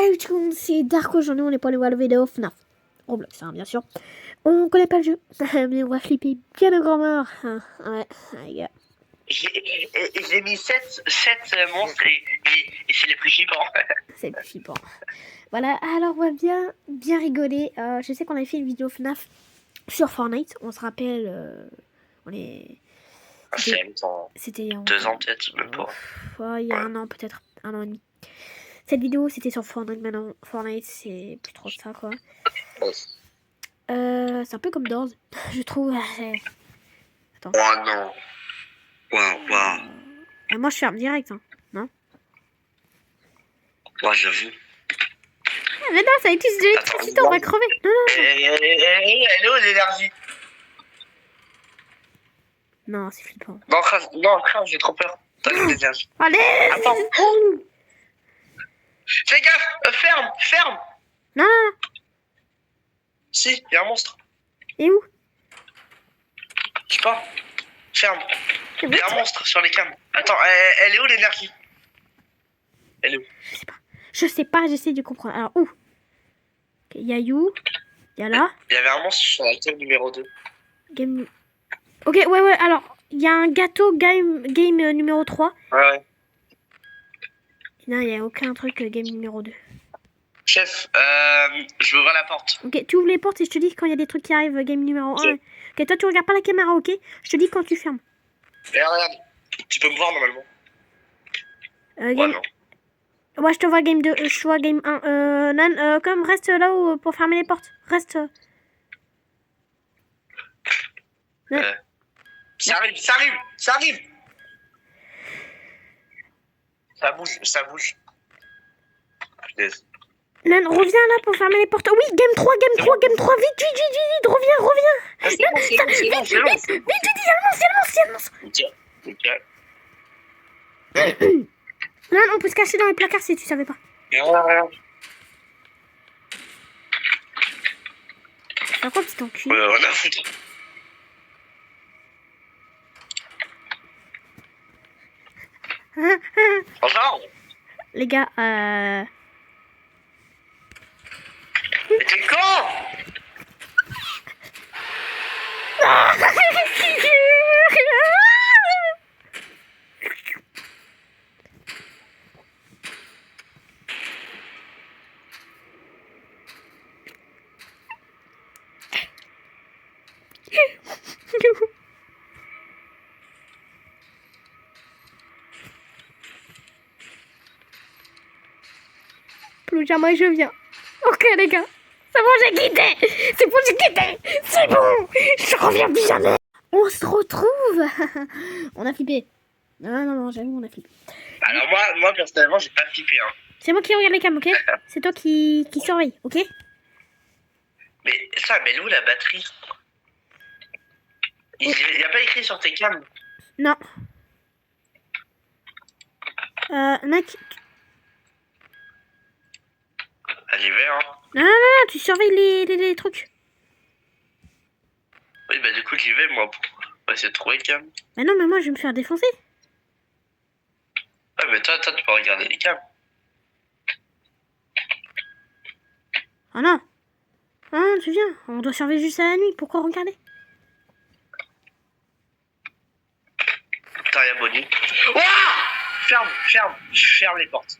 Salut tout le monde, c'est Dark. Aujourd'hui on est pour aller voir le vidéo FNAF Roblox, hein, bien sûr. On connaît pas le jeu, mais on va flipper bien de grand mort. Ouais, les gars. J'ai mis 7 monstres et c'est les plus flippants. C'est plus flippant. Voilà, alors on va bien rigoler. Je sais qu'on avait fait une vidéo FNAF sur Fortnite, on se rappelle. On est... C'est longtemps. C'était il y a 2 ans peut-être, même pas. Ouais, il y a un an peut-être, un an et demi. Cette vidéo c'était sur Fortnite, maintenant Fortnite c'est plus trop ça quoi. C'est un peu comme Doors, je trouve. Attends. Oh non. Waouh. Moi je ferme direct, hein. Non? Moi j'avoue. Ah, mais non, ça utilise de l'électricité, on va crever. Non. Elle est où l'énergie? Non, c'est flippant. Non, crave, j'ai trop peur. T'as de l'énergie. Allez! Attends. Fais gaffe, ferme. Non. Si, il y a un monstre. Et où? Je sais pas. Ferme. Il y a un monstre sur les cams. Attends, elle est où l'énergie? Elle est où? Je sais pas, j'essaie de comprendre. Alors, où? Il y a You. Il y a là. Il y avait un monstre sur la cam numéro 2. Game... Ok, ouais, alors, il y a un gâteau game numéro 3. Ouais. Non, il n'y a aucun truc game numéro 2. Chef, je vais ouvrir la porte. Ok, tu ouvres les portes et je te dis quand il y a des trucs qui arrivent game numéro 1. Ok, toi tu regardes pas la caméra, ok? Je te dis quand tu fermes. Et regarde, tu peux me voir normalement. Game... non. Ouais, je te vois game 2, je te vois game 1. Nan, comme reste là où pour fermer les portes. Reste. Ça arrive. Ça bouge. Punaise. Nan, reviens là pour fermer les portes. Oui, game 3, vite, reviens. C'est bon. Vite, il y a le monstre. Ok. Nan, on peut se cacher dans les placards si tu savais pas. Regarde. Fais quoi, petit enculé? On a foutu. Bonjour. Les gars, Mais t'es con. Plus jamais je viens. Ok les gars, c'est bon, j'ai quitté. C'est bon, je reviens plus jamais. On se retrouve. On a flippé. Non, j'avoue, on a flippé. Alors moi personnellement, j'ai pas flippé. Hein. C'est moi qui regarde les cams, ok? C'est toi qui surveille, ok? Mais elle est où la batterie? Il y a pas écrit sur tes cams? Non. Mec. J'y vais, hein. Non, tu surveilles les trucs. Oui, bah du coup, j'y vais, moi, pour essayer de trouver le cam. Mais non, mais moi, je vais me faire défoncer. Ouais, mais toi, tu peux regarder les cams. Oh non. Non, tu viens. On doit surveiller juste à la nuit. Pourquoi regarder? Putain, y'a Bonnie. Ouah! Ferme les portes.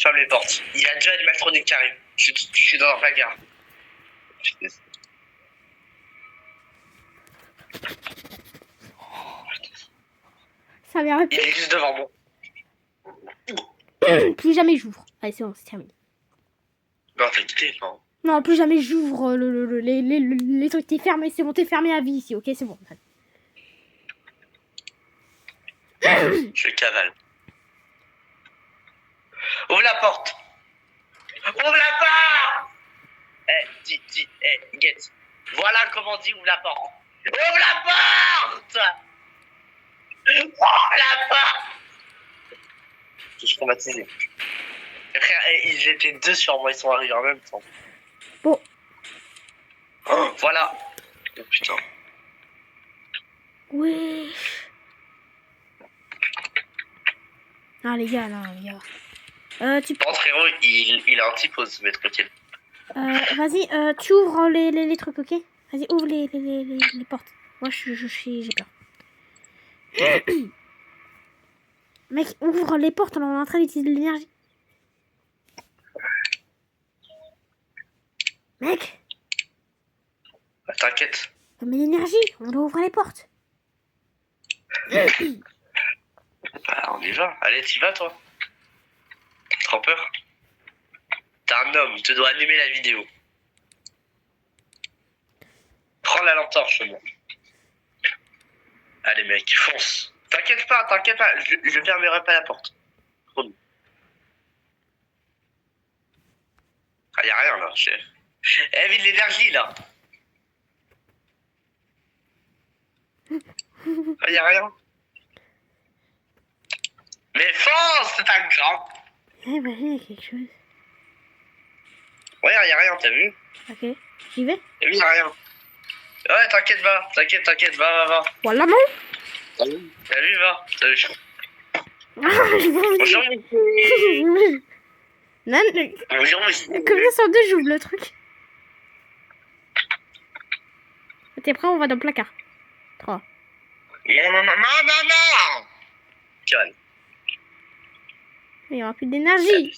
Ferme les portes. Il y a déjà une matronique qui arrive. Je suis dans un placard. Ça vient. Il est juste devant moi. Plus jamais j'ouvre. Allez, c'est bon, c'est terminé. Non, t'as quitté, non. Non, plus jamais j'ouvre les trucs. T'es fermé, c'est bon, t'es fermé à vie ici, ok? C'est bon. Je cavale. Ouvre la porte. Get. Voilà comment on dit ouvre la porte. Ouvre la porte. Je suis traumatisé. Frère, ils étaient deux sur moi, ils sont arrivés en même temps. Bon. Oh, voilà. Oh putain. Ouais. Ah les gars, Tu... Bon, frérot, il a anti-pause, mais tranquille. Vas-y, tu ouvres les trucs, ok? Vas-y, ouvre les portes. Moi, j'ai peur. Mec, ouvre les portes, on est en train d'utiliser de l'énergie. Mec, T'inquiète. mais l'énergie, on doit ouvrir les portes. Bah, on y va. Allez, t'y vas, toi. T'as trop peur? T'es un homme, tu dois animer la vidéo. Prends la lampe torche, moi. Allez, mec, fonce. T'inquiète pas, je fermerai pas la porte. Promis. Ah, y'a rien, là, chef. Eh, vide l'énergie, là. Ah, y'a rien. Mais fonce, c'est un grand. Eh ben, il y a quelque chose. Ouais, y'a rien, t'as vu? Ok, j'y vais. T'as vu, y'a rien. Ouais, t'inquiète, va. T'inquiète, va. Voilà, non. T'as vu, va. T'as vu. Bonjour. Non, Bonjour, monsieur. combien sur deux j'ouvre le truc? T'es prêt, on va dans le placard. 3. Non. Calme. Il n'y aura plus d'énergie.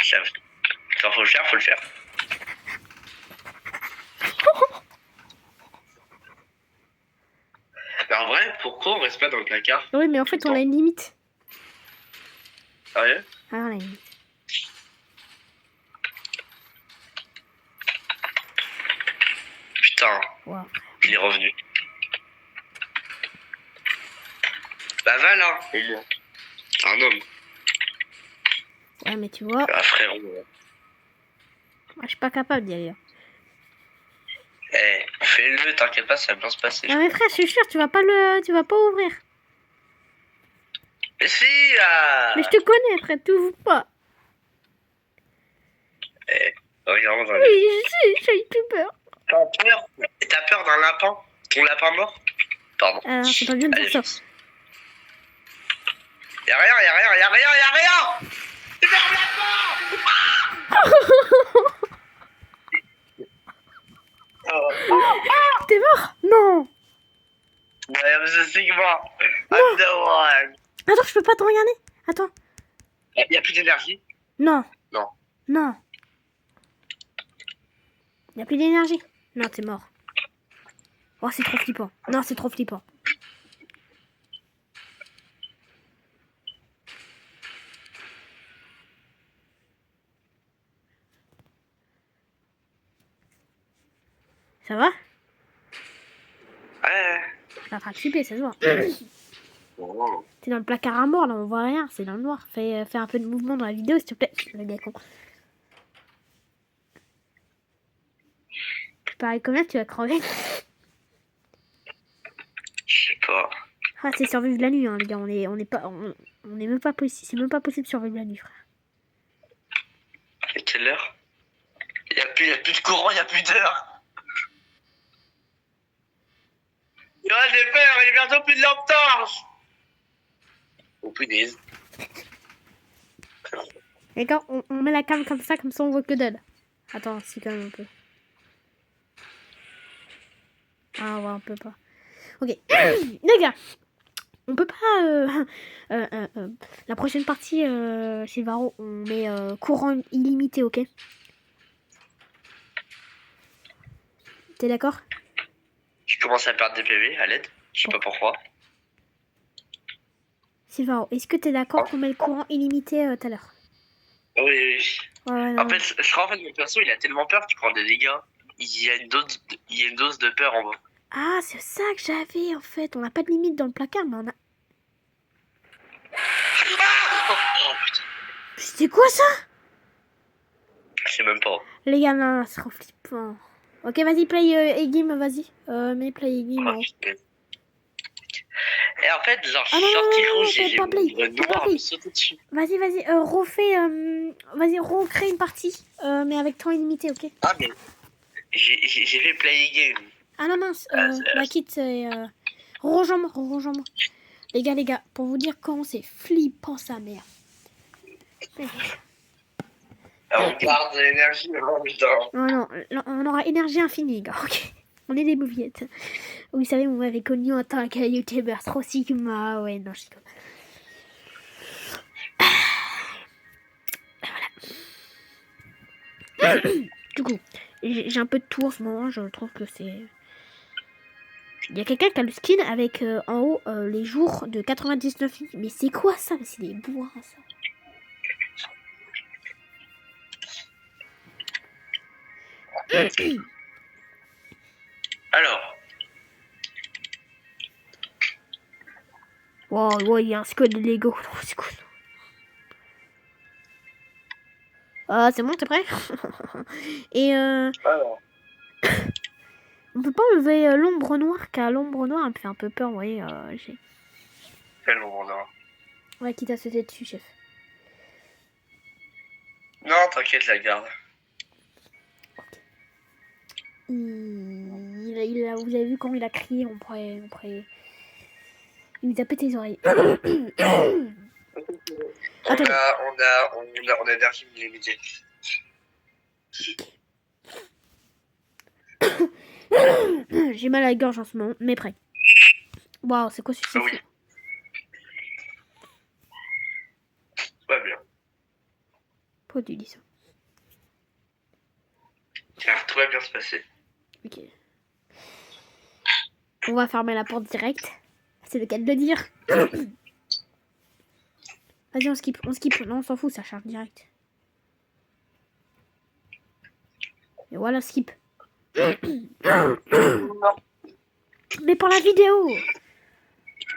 Chef. Quand faut le faire. Mais en vrai, pourquoi on reste pas dans le placard? Oui, mais en fait, on a une limite. Sérieux? Ah, on a une limite. Putain, Wow. il est revenu. Bah va là, au moins. T'es un homme. Ouais, mais tu vois, Ah frérot. moi, je suis pas capable d'y aller. Eh, fais-le, t'inquiète pas, ça va bien se passer. Non, mais frère, je suis sûr, tu vas pas ouvrir. Mais si, là. Mais je te connais, frère, t'ouvres pas. Eh, regarde dans Oui, les... je sais, j'ai plus peur. T'as peur d'un lapin? Ton lapin mort? Pardon. Ah, c'est pas bien de Allez, dire ça. vite. Y'a rien. Ferme la porte. T'es mort? Non. I am the Sigma. I'm the one. Attends, je peux pas te regarder. Attends. Y'a plus d'énergie? Non. Non. Y a plus d'énergie. Non, t'es mort. Oh, c'est trop flippant. Non, c'est trop flippant. Ça va? Ouais. T'es en train de flipper, ça se voit. Oh. T'es dans le placard à mort, là, on voit rien. C'est dans le noir. Fais un peu de mouvement dans la vidéo, s'il te plaît. Le gars con. Pareil, combien tu vas crever? Je sais pas. Ah, c'est survivre la nuit, hein, les gars. On est même pas possible. C'est même pas possible de survivre la nuit, frère. Et quelle heure? Y'a plus de courant, y'a plus d'heure. J'ai peur, il est bientôt plus de lampe torche. Oh punaise. Les gars, on met la cam comme ça on voit que dalle. Attends, si quand même un peu. Ah ouais, on peut pas. Ok. Les gars, on peut pas... la prochaine partie, chez Varo, on met courant illimité, ok? T'es d'accord? Je commence à perdre des PV à l'aide. Je sais pas pourquoi. Sylvaro, est-ce que t'es d'accord qu'on met le courant illimité tout à l'heure? Oui. Ouais, non. En fait, je crois en fait mon perso il a tellement peur qu'il prend des dégâts. Il y a une dose de peur en bas. Ah, c'est ça que j'avais en fait. On n'a pas de limite dans le placard, mais on a... Oh putain. C'était quoi ça? Je sais même pas. Les gars, non, c'est trop flippant. Ok, vas-y, play A-Game, vas-y. Mais play A-Game. Oh, putain. Et en fait, genre, Ah non, sorti non, rouge, fais j'ai pas play, vu fais pas noir play. me sauter dessus. Vas-y, refais... vas-y, recrée une partie. Mais avec temps illimité, ok? Ah, mais j'ai fait play game. Ah non, mince. Bah, quitte, rejoins-moi. Les gars, pour vous dire comment c'est flippant sa mère. On garde de l'énergie, oh putain. Non, on aura énergie infinie, gars. Ok. On est des mauviettes. Vous savez, vous m'avez connu en tant que youtubeur trop sigma. Ouais, non, je suis comme... Voilà. Du coup, j'ai un peu de tout en ce moment. Je trouve que c'est... Il y a quelqu'un qui a le skin avec en haut les jours de 99 nuits. Mais c'est quoi ça? Mais c'est des bois, ça. Alors, Wow, ouais, il y a un squad de Lego. Oh, c'est cool. Ah, c'est bon, t'es prêt? Et alors. on peut pas enlever l'ombre noire, car l'ombre noire elle me fait un peu peur, vous voyez. Quel moment là? Ouais, qui t'a sauté dessus, chef. Non, t'inquiète, la garde. Vous avez vu quand il a crié, on pourrait... Il nous a pété les oreilles. Attendez. On a énergie illimitée. J'ai mal à la gorge en ce moment, mais prêt. Waouh, c'est quoi ce Ah oui. Pas bien. Pourquoi tu dis ça? Car tout va bien se passer. Ok. On va fermer la porte direct. C'est le cas de le dire. Vas-y, on skip. Non, on s'en fout, ça charge direct. Et voilà, skip. Mais pour la vidéo.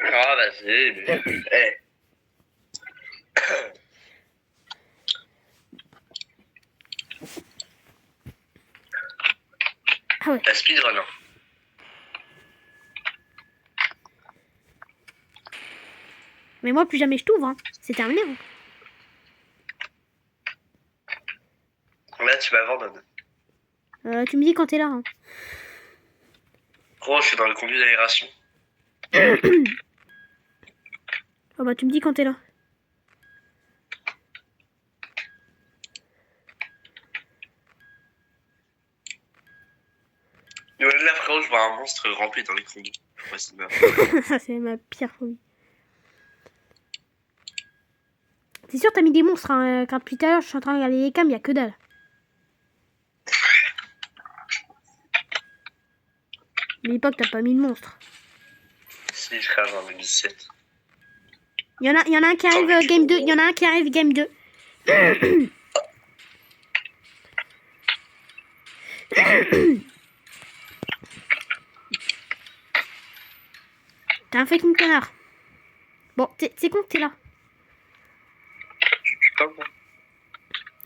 Ah, vas-y, mais... Hey. Ah ouais. La speedrun, hein. Mais moi, plus jamais je t'ouvre. Hein. C'est terminé. Hein. Là, tu m'abandonnes. Tu me dis quand t'es là. Hein. Gros, je suis dans le conduit d'aération. Oh bah, tu me dis quand t'es là. Là, frérot, je vois un monstre ramper dans les conduits. Ouais, Ça, c'est ma pire phobie. C'est sûr, t'as mis des monstres. Hein, car depuis tout à l'heure, je suis en train de regarder les cams, y'a que dalle. N'oublie pas que t'as pas mis de monstre. Si, frère, j'en ai mis 7. Il y en a un qui arrive game 2. Il y en a un qui arrive game 2. T'as un fucking canard. Bon, c'est con que t'es là. Pas bon.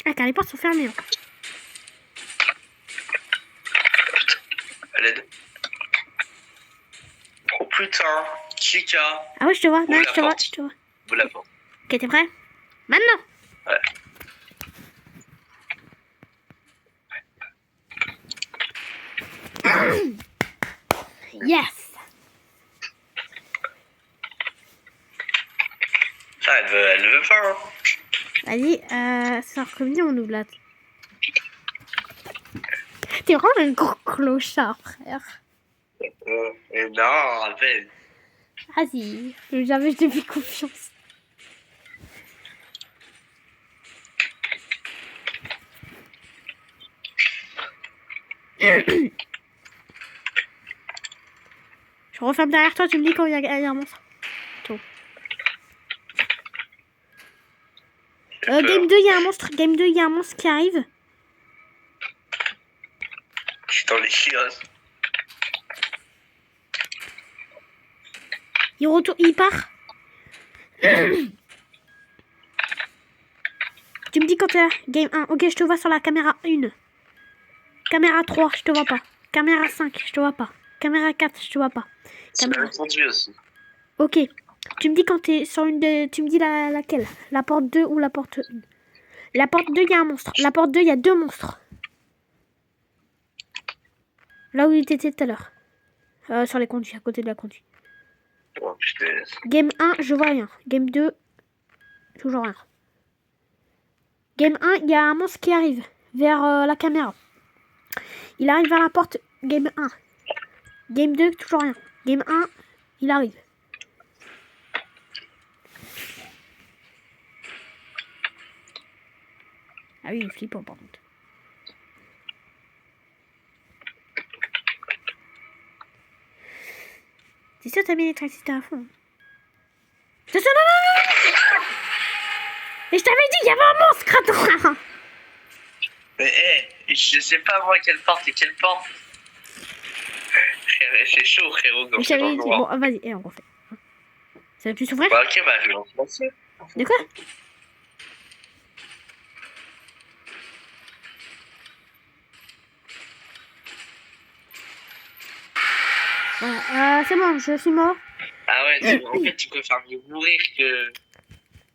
Ah, car les portes sont fermées. Hein. À l'aide. Oh putain, Chica. Ah ouais, je te vois. Non, Ouvre je la te vois. porte. Je te vois. Ouvre la porte. Ok, t'es prêt? Maintenant. Ouais. Yes. Ah, elle veut pas, hein. Vas-y, ça revient, on ouvre la... T'es vraiment un gros clochard, frère. Non, rappelle. Vas-y, jamais je t'ai fait confiance. Je referme derrière toi, tu me dis quand il y a un monstre. Tout. Game 2, il y a un monstre. Game 2, il y a un monstre qui arrive. Je suis dans les chios. Il part. Tu me dis quand t'es là. Game 1. Ok, je te vois sur la caméra 1. Caméra 3, je te vois pas. Caméra 5, je te vois pas. Caméra 4, je te vois pas. C'est bien conduit aussi. Ok. Tu me dis quand t'es sur une de... Tu me dis laquelle? La porte 2 ou la porte 1? La porte 2, il y a un monstre. La porte 2, il y a 2 monstres. Là où il était tout à l'heure. Sur les conduits, à côté de la conduite. Oh putain. Game 1, je vois rien. Game 2, toujours rien. Game 1, il y a un monstre qui arrive vers la caméra. Il arrive vers la porte. Game 1. Game 2, toujours rien. Game 1, il arrive. Ah oui, il est flippant par contre. C'est sûr, t'as mis l'électricité à fond. Attention, non. Mais je t'avais dit, il y avait un monstre, attends. Mais je sais pas moi quelle porte et quelle porte. C'est chaud, frérot. Je t'avais dit, bon, vas-y, on refait. Ça va plus s'ouvrir? Bah, ok, bah je vais lancer. De quoi? Voilà, c'est bon, je suis mort. Ah ouais, en fait, tu préfères mieux mourir que...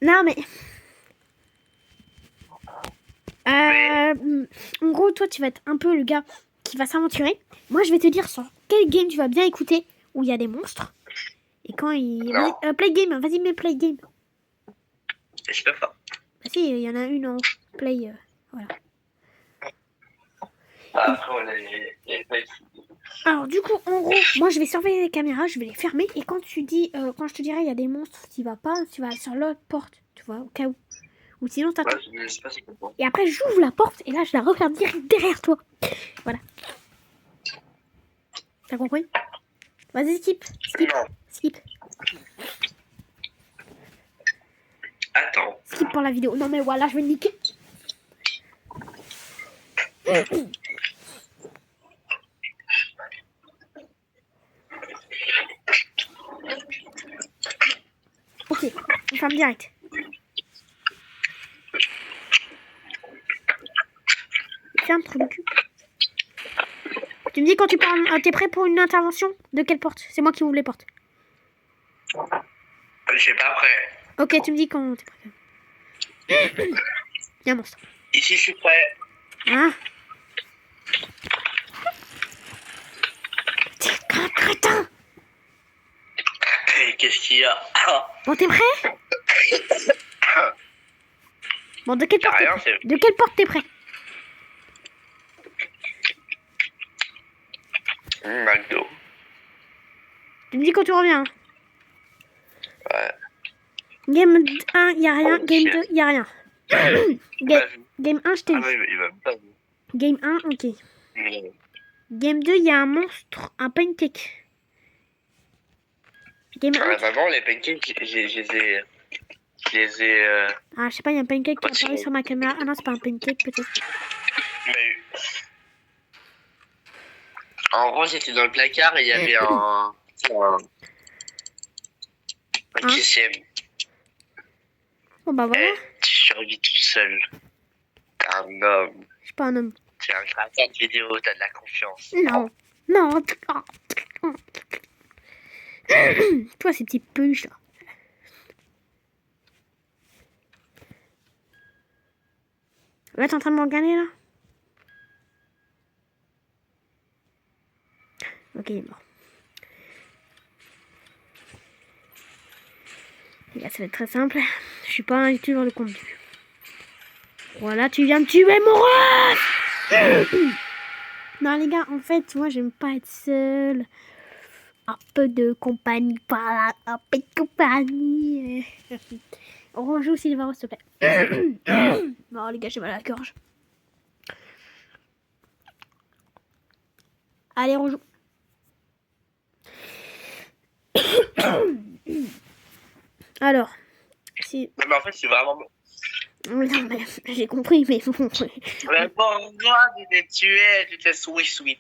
Non, mais... En gros, toi, tu vas être un peu le gars qui va s'aventurer. Moi, je vais te dire sur quel game tu vas bien écouter où il y a des monstres. Et quand il... play game, vas-y, mets play game. Je peux pas. Ah si, il y en a une en play, voilà. Ah, après, on a... Alors, du coup, en gros, moi, je vais surveiller les caméras, je vais les fermer. Et quand tu dis, quand je te dirai, il y a des monstres, tu vas pas, tu vas sur l'autre porte, tu vois, au cas où. Ou sinon, t'attends. Ouais, je sais pas si comprends. Et après, j'ouvre la porte et là, je la referme direct derrière toi. Voilà. T'as compris? Vas-y, skip. Non. Skip. Attends. Skip pour la vidéo. Non, mais voilà, je vais le niquer. Ok, on ferme direct. Ferme, trou de cul. Tu me dis quand tu parles, t'es prêt pour une intervention? De quelle porte? C'est moi qui ouvre les portes. Je suis pas prêt. Ok, tu me dis quand t'es prêt. Il y a un monstre. Ici, je suis prêt. Hein? T'es un crétin! Et qu'est-ce qu'il y a? Bon, t'es prêt? Bon, de quelle porte t'es Rien, prêt? De quelle porte t'es prêt? McDo. Tu me dis quand tu reviens. Ouais. Game 1, y a rien. Game 2, y a rien. Game 1, je t'ai Ah vu. non, il va pas. Game 1, ok. Mais... Game 2, y a un monstre, un pancake. Game 1. Ah, vraiment, les pancakes, je les ai... Ah, je sais pas, y a un pancake qui est Retiré. apparu sur ma caméra. Ah non, c'est pas un pancake, peut-être. Mais... En gros, j'étais dans le placard et il y avait un QCM. Bon, bah voilà. Tu survis tout seul. T'es un homme. Je suis pas un homme. T'es un créateur de vidéo, t'as de la confiance. Non. Non. Toi, ces petits peluches là. Là, t'es en train de me regarder là? Ok, il est mort. Les gars, ça va être très simple. Je suis pas un youtubeur de contenu. Voilà, tu viens me tuer, mon ref. Non, les gars, en fait, moi, j'aime pas être seule. Un peu de compagnie par là, un peu de compagnie. On rejoue Silvaro, s'il te plaît. Non, les gars, j'ai mal à la gorge. Allez, on joue. Alors, si... Non, mais en fait, c'est vraiment... Non, mais j'ai compris, mais bon. Mais bon, moi, tu t'es tué, tu t'es sweet.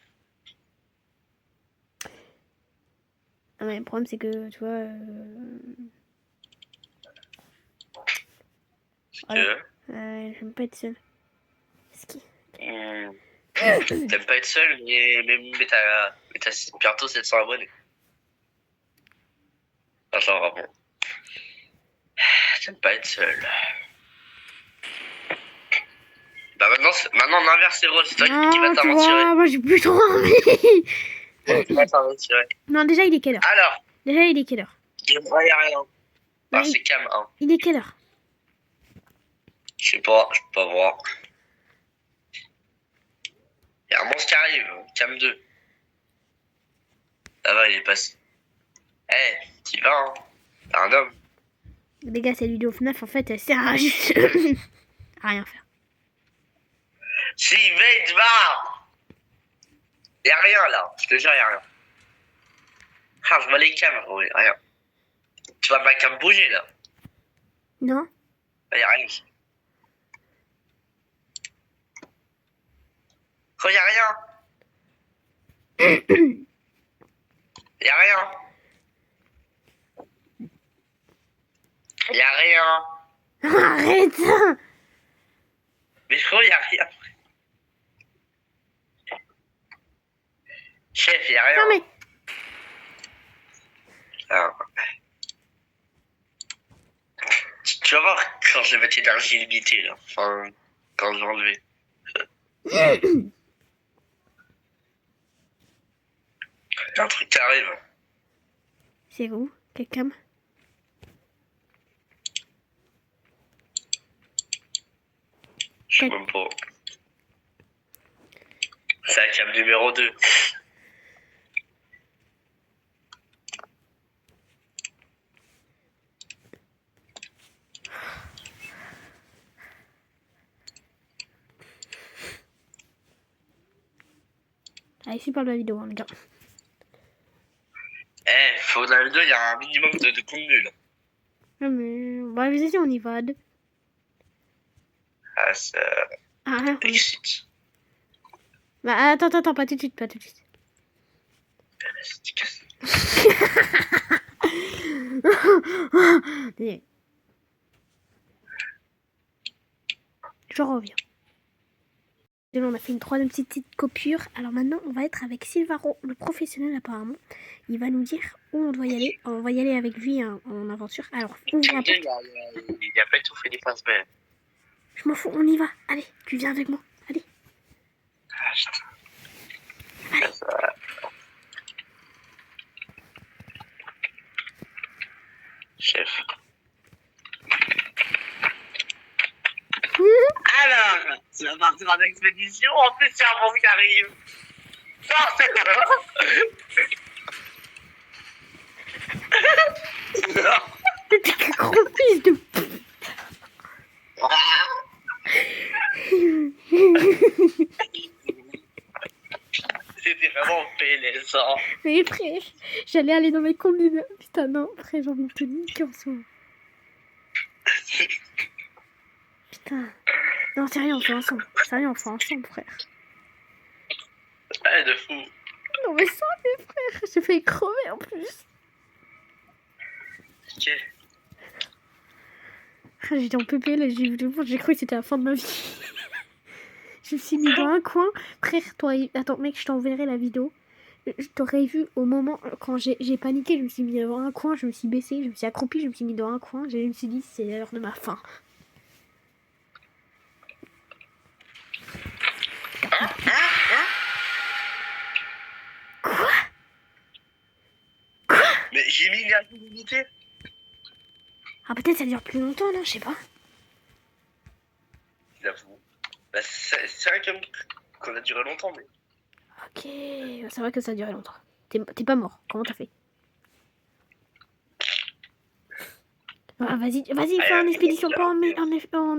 Non, mais le problème, c'est que, tu vois... Voilà. J'aime pas être seule. T'aimes pas être seul, mais t'as bientôt 700 abonnés. Attends, vraiment. T'aimes pas être seul. Bah maintenant on inverse les rôles, c'est toi qui vas t'aventurer. Moi j'ai plus trop envie. Tu vas t'aventurer. Non, déjà il est quelle heure? Alors, Déjà il est quelle heure? il y a rien. Ah, c'est Cam 1. Il est quelle heure? Je sais pas, je peux pas voir. Il y a un monstre qui arrive, cam 2. Ça va, il est passé. Eh, t'y vas, hein. T'es un homme. Les gars, cette vidéo FNAF, en fait, elle sert à juste à rien faire. Si, vite, va. Y'a rien là, je te jure, y'a rien. Ah, je vois les cams, oui, rien. Tu vois ma cam bouger là. Non? Y'a rien ici. Oh, y'a rien. Y'a rien. Y'a rien. Arrête! Mais je crois y'a rien. Chef, y'a rien. Non mais... Ah. Tu vas voir quand je vais mettre énergie limitée là. Enfin, quand je vais enlever. Y'a un truc qui arrive. C'est où? Quelqu'un? Je sais même pas. C'est la cam numéro 2. Allez, super la vidéo, hein, les gars. Eh, faut dans la vidéo, il y a un minimum de contenu là. Non mais... Bah, vas-y, on y va. Ah, ça Ah, on y... excite. Bah, attends, pas tout de suite, pas tout de suite. Je reviens. Et là, on a fait une troisième petite coupure. Alors maintenant, on va être avec Silvaro, le professionnel apparemment. Il va nous dire où on doit y aller. On va y aller avec lui hein, en aventure. Alors, ouvre la porte. Il a pas tout fait des phases, mais... Je m'en fous, on y va. Allez, tu viens avec moi. Allez. Ah, putain. Allez. Ça... Chef. Alors, tu vas partir en expédition, en plus c'est un monstre qui arrive. T'es qu'un gros fils de pute. C'était vraiment pélaissant. Mais frère, j'allais aller dans mes combines. Putain, non, frère, j'ai envie de te niquer en ce moment. Putain. Non, sérieux, on fait ensemble. Sérieux, on fait ensemble, frère. Ouais, de fou. Non, mais ça, mes frères, j'ai failli crever en plus. Ok. J'étais en PP, là, j'ai cru que c'était la fin de ma vie. Je me suis mis dans un coin. Frère, toi, attends, mec, je t'enverrai la vidéo. Je t'aurais vu au moment, quand j'ai paniqué, je me suis mis dans un coin, je me suis baissée, je me suis accroupie, je me suis mis dans un coin, je me suis dit, c'est l'heure de ma fin. Quoi? Mais j'ai mis l'énergie limitée. Ah, peut-être ça dure plus longtemps, non? Je sais pas. J'avoue. Bah, c'est vrai qu'on a duré longtemps, mais... Ok, c'est vrai que ça a duré longtemps. T'es pas mort, comment t'as fait? Ah, vas-y, fais en expédition, pas en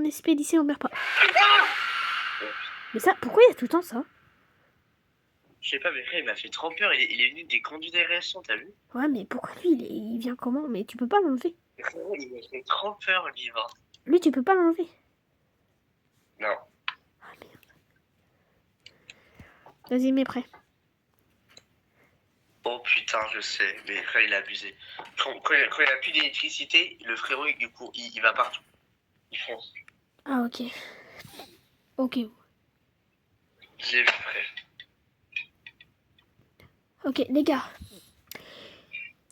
expédition, on meurt pas. Mais ça, pourquoi il y a tout le temps ça? Je sais pas, mais frère, il m'a fait trop peur. Il est venu des conduits d'aération, t'as vu? Ouais, mais pourquoi lui, il vient comment? Mais tu peux pas l'enlever. Il m'a fait trop peur, lui, va. Lui, tu peux pas l'enlever. Non. Ah, merde. Vas-y, mets prêt. Oh putain, je sais, mais frère, il a abusé. Quand il a plus d'électricité, le frérot, il va partout. Il fonce. Ah, ok. Ok. J'ai vu, frère. Ok, les gars.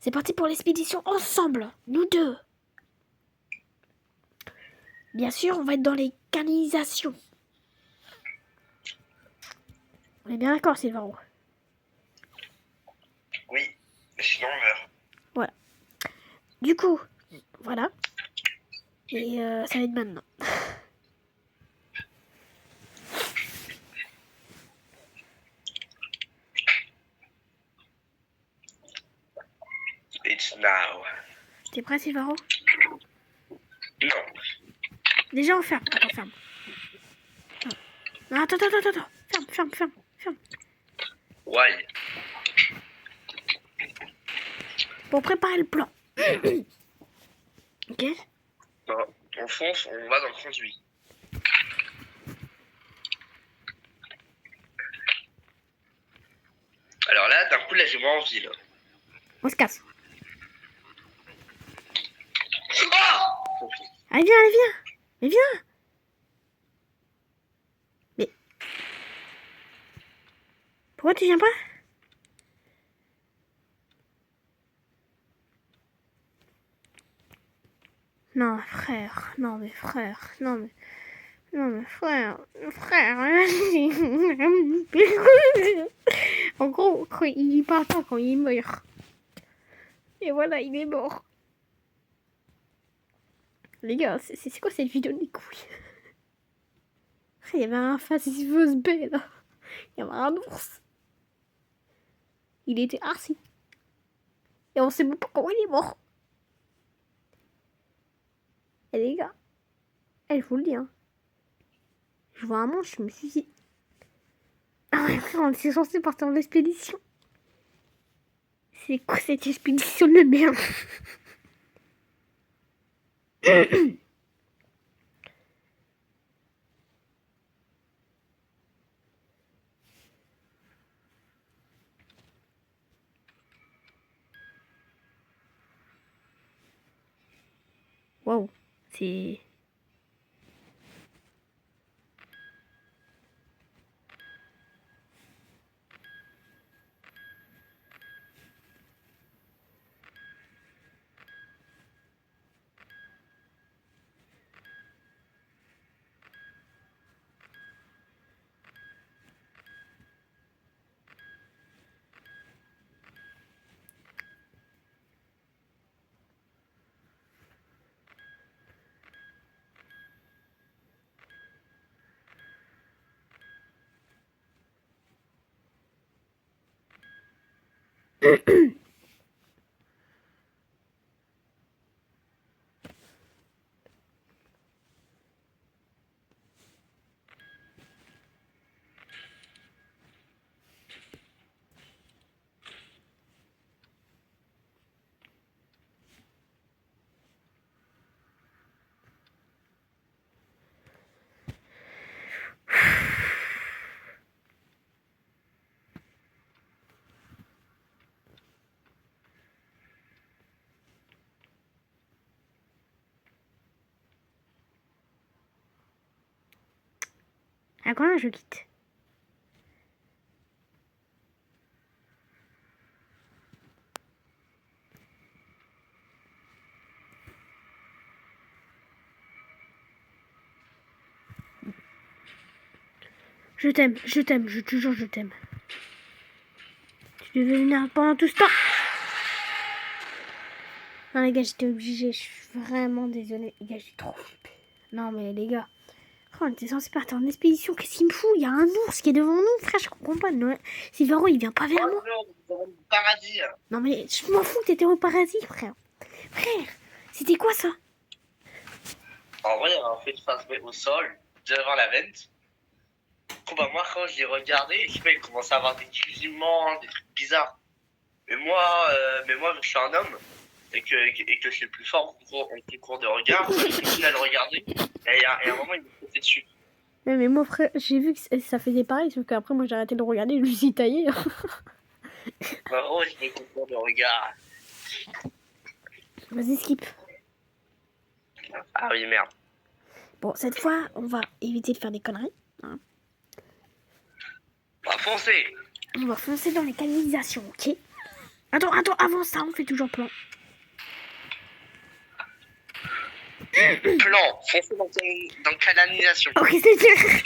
C'est parti pour l'expédition ensemble, nous deux. Bien sûr, on va être dans les canalisations. On est bien d'accord, Silvaro? Oui, mais sinon on meurt. Voilà. Du coup, voilà. Et ça va être maintenant. now. T'es prêt, Silvaro? Non. Déjà, on ferme. Attends, ferme. Non, attends. Ferme. Why? Pour préparer le plan. Ok? Non, on fonce, on va dans le conduit. Alors là, d'un coup, là, j'ai moins envie, là. On se casse. Oh! Allez, viens. Mais viens. Mais... Pourquoi tu viens pas? Non, frère. Non, mais frère. Frère. En gros, quand il part pas, quand il meurt. Et voilà, il est mort. Les gars, c'est quoi cette vidéo des couilles? Il y avait un fasciveuse B là. Il y avait un ours. Il était arsi. Et on sait même pas comment il est mort. Et les gars, je vous le dis, hein. Je vois un monstre, je me suis dit. Ah ouais, frère, on était censé partir en expédition. C'est quoi cette expédition de merde? Waouh, c'est... À quand je quitte? Je t'aime, je te jure, je t'aime. Tu devais venir pendant tout ce temps. Non les gars, j'étais obligée, je suis vraiment désolée. Les gars, j'ai trop flippé. Non mais les gars, oh, on était censé partir en expédition, qu'est-ce qu'il me fout? Il y a un ours qui est devant nous, frère, je comprends pas. Non, Silvaro, il vient pas vers moi. Paradis. Non mais je m'en fous, t'étais au paradis, frère. Frère, c'était quoi ça? En vrai, on fait une face au sol, devant la vente. Bah, moi, quand je l'ai regardé, je sais pas, il commençait à avoir des grésillements, des trucs bizarres. Mais moi, vu que je suis un homme, et que je suis le plus fort en concours de regard, je continue à le regarder, et à un moment, il me sautait dessus. Ouais, mais moi, frère, j'ai vu que ça faisait pareil, sauf qu'après, moi, j'ai arrêté de le regarder, je lui suis taillé. Bah, oh, j'ai des concours de regard. Vas-y, skip. Ah oui, merde. Bon, cette fois, on va éviter de faire des conneries. Hein. On va foncer. On va foncer dans les canalisations, ok? Attends, avant ça, on fait toujours plan. Plan, foncer dans canalisation. Ok, c'est clair.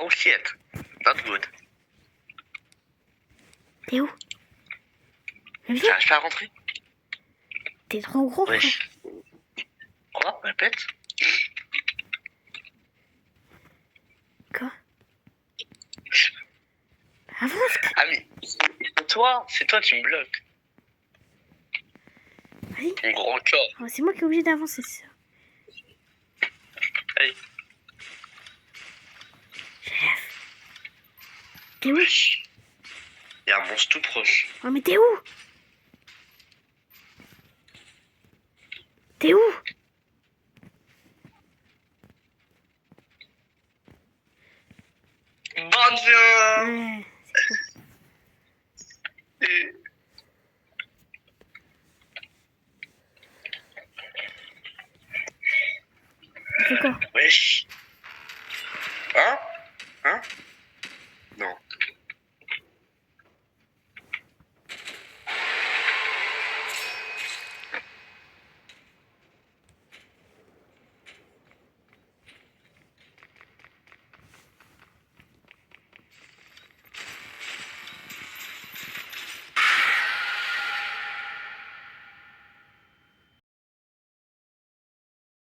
Oh shit, not good. T'es où? Viens. J'arrive pas à rentrer. T'es trop gros, frère. Wesh. Quoi? Répète. Avance. Ah mais c'est toi qui me bloques. Allez. Mon grand cœur. Oh, c'est moi qui est obligé d'avancer, c'est ça. Allez. Chef. T'es où? Il y a un monstre tout proche. Oh, mais t'es où? T'es où? Bon Dieu. Ouais.